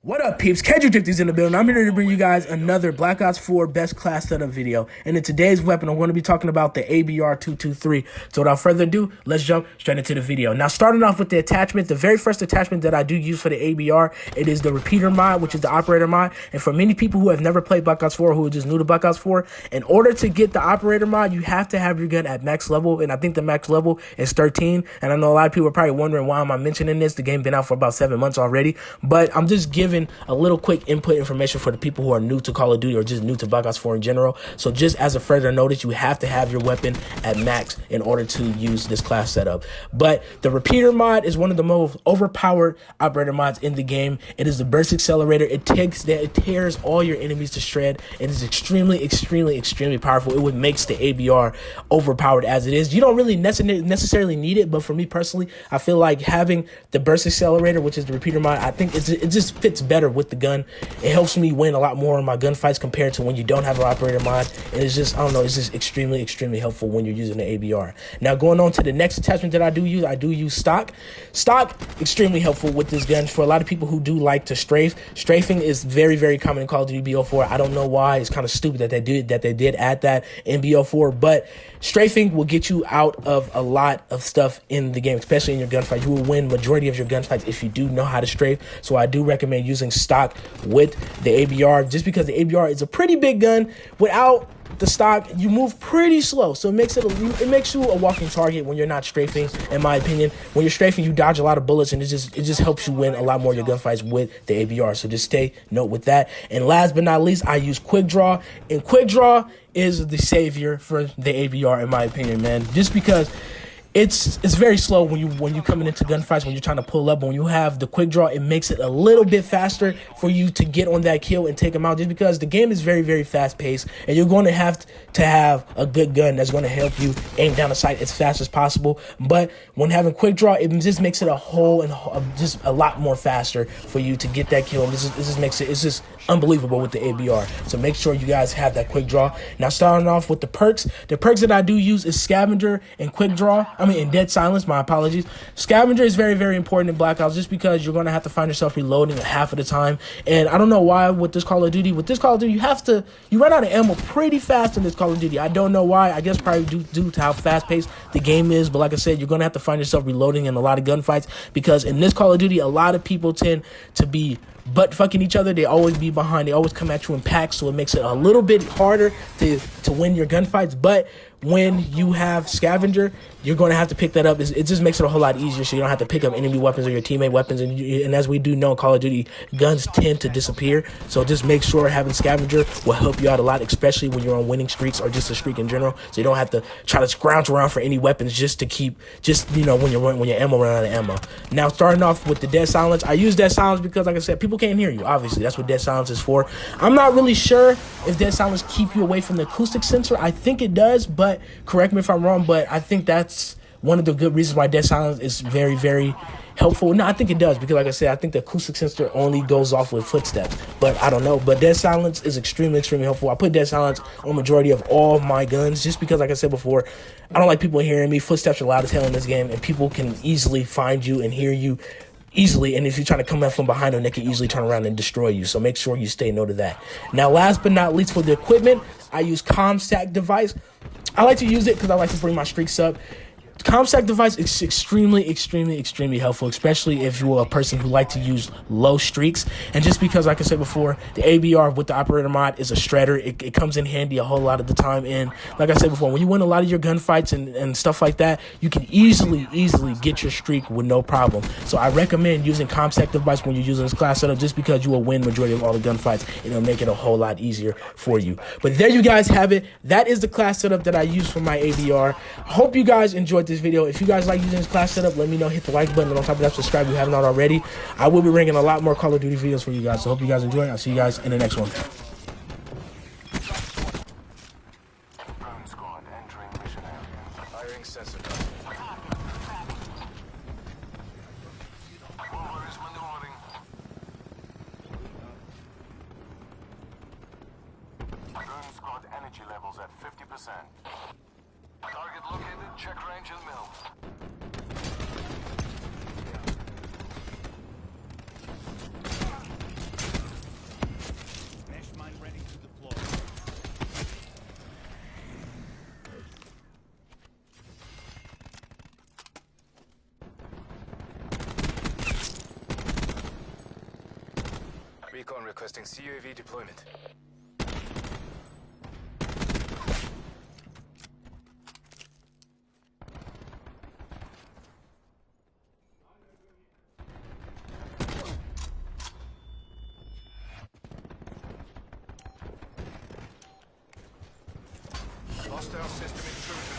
What up, peeps? KgDriftyy in the building. I'm here to bring you guys another Black Ops 4 best class setup video. And in today's weapon, I'm going to be talking about the ABR-223. So without further ado, let's jump straight into the video. Now, starting off with the attachment, the very first attachment that I do use for the ABR, it is the repeater mod, which is the operator mod. And for many people who have never played Black Ops 4, who are just new to Black Ops 4, in order to get the operator mod, you have to have your gun at max level. And I think the max level is 13. And I know a lot of people are probably wondering, why am I mentioning this? The game been out for about 7 months already. But I'm just giving a little quick input information for the people who are new to Call of Duty or just new to Black Ops 4 in general. So just as a further notice, you have to have your weapon at max in order to use this class setup. But the repeater mod is one of the most overpowered operator mods in the game. It is the burst accelerator. It tears all your enemies to shred. It is extremely powerful. It would makes the ABR overpowered as it is. You don't really necessarily need it, but for me personally, I feel like having the burst accelerator, which is the repeater mod, I think it just fits better with the gun. It helps me win a lot more in my gunfights compared to when you don't have an operator mod. And it's just, I don't know, it's just extremely helpful when you're using the ABR. Now, going on to the next attachment that I do use stock. Stock, extremely helpful with this gun for a lot of people who do like to strafe. Strafing is very common in Call of Duty BO4. I don't know why. It's kind of stupid that they did add that in BO4, but strafing will get you out of a lot of stuff in the game, especially in your gunfight. You will win majority of your gunfights if you do know how to strafe. So I do recommend using stock with the ABR, just because the ABR is a pretty big gun. Without the stock, you move pretty slow, so it makes you a walking target when you're not strafing. In my opinion, when you're strafing, you dodge a lot of bullets, and it just helps you win a lot more of your gunfights with the ABR. So just stay note with that. And last but not least, I use quick draw, and quick draw is the savior for the ABR in my opinion, man. Just because it's very slow when you coming into gunfights, when you're trying to pull up. When you have the quick draw, it makes it a little bit faster for you to get on that kill and take them out, just because the game is very fast paced, and you're going to have a good gun that's going to help you aim down the sight as fast as possible. But when having quick draw, it just makes it just a lot more faster for you to get that kill. And this just makes it's just unbelievable with the ABR. So make sure you guys have that quick draw. Now, starting off with the perks that I do use is scavenger and quick draw. And dead silence, my apologies. Scavenger is very important in Black Ops, just because you're going to have to find yourself reloading half of the time. And I don't know why with this Call of Duty, you run out of ammo pretty fast in this Call of Duty. I don't know why. I guess probably due to how fast paced the game is. But like I said, you're going to have to find yourself reloading in a lot of gunfights, because in this Call of Duty, a lot of people tend to be butt fucking each other. They always be behind. They always come at you in packs, so it makes it a little bit harder to win your gunfights. But when you have scavenger, you're going to have to pick that up. It just makes it a whole lot easier, so you don't have to pick up enemy weapons or your teammate weapons. And as we do know in Call of Duty, guns tend to disappear. So just make sure having scavenger will help you out a lot, especially when you're on winning streaks or just a streak in general. So you don't have to try to scrounge around for any weapons just to keep, when your ammo run out of ammo. Now, starting off with the dead silence, I use dead silence because, like I said, people can't hear you. Obviously, that's what dead silence is for. I'm not really sure if dead silence keep you away from the acoustic sensor. I think it does, but correct me if I'm wrong, but I think that's one of the good reasons why dead silence is very helpful. No, I think it does, because like I said, I think the acoustic sensor only goes off with footsteps, but I don't know. But dead silence is extremely helpful. I put dead silence on majority of all my guns, just because, like I said before, I don't like people hearing me. Footsteps are loud as hell in this game, and people can easily find you and hear you easily, and if you're trying to come up from behind them, they can easily turn around and destroy you. So make sure you stay note of that. Now, last but not least, for the equipment, I use ComStack device. I like to use it because I like to bring my streaks up. ComStack device is extremely helpful, especially if you're a person who like to use low streaks. And just because, like I said before, the ABR with the operator mod is a shredder. It comes in handy a whole lot of the time. And like I said before, when you win a lot of your gunfights and stuff like that, you can easily get your streak with no problem. So I recommend using ComStack device when you're using this class setup, just because you will win majority of all the gunfights, and it'll make it a whole lot easier for you. But there you guys have it. That is the class setup that I use for my ABR. I hope you guys enjoyed this video. If you guys like using this class setup, let me know. Hit the like button, and on top of that, subscribe if you haven't already. I will be bringing a lot more Call of Duty videos for you guys, so hope you guys enjoy. I'll see you guys in the next one. Energy levels at 50%. Target located, check range and mill. Recon requesting CUAV deployment. Hostile system intrusion.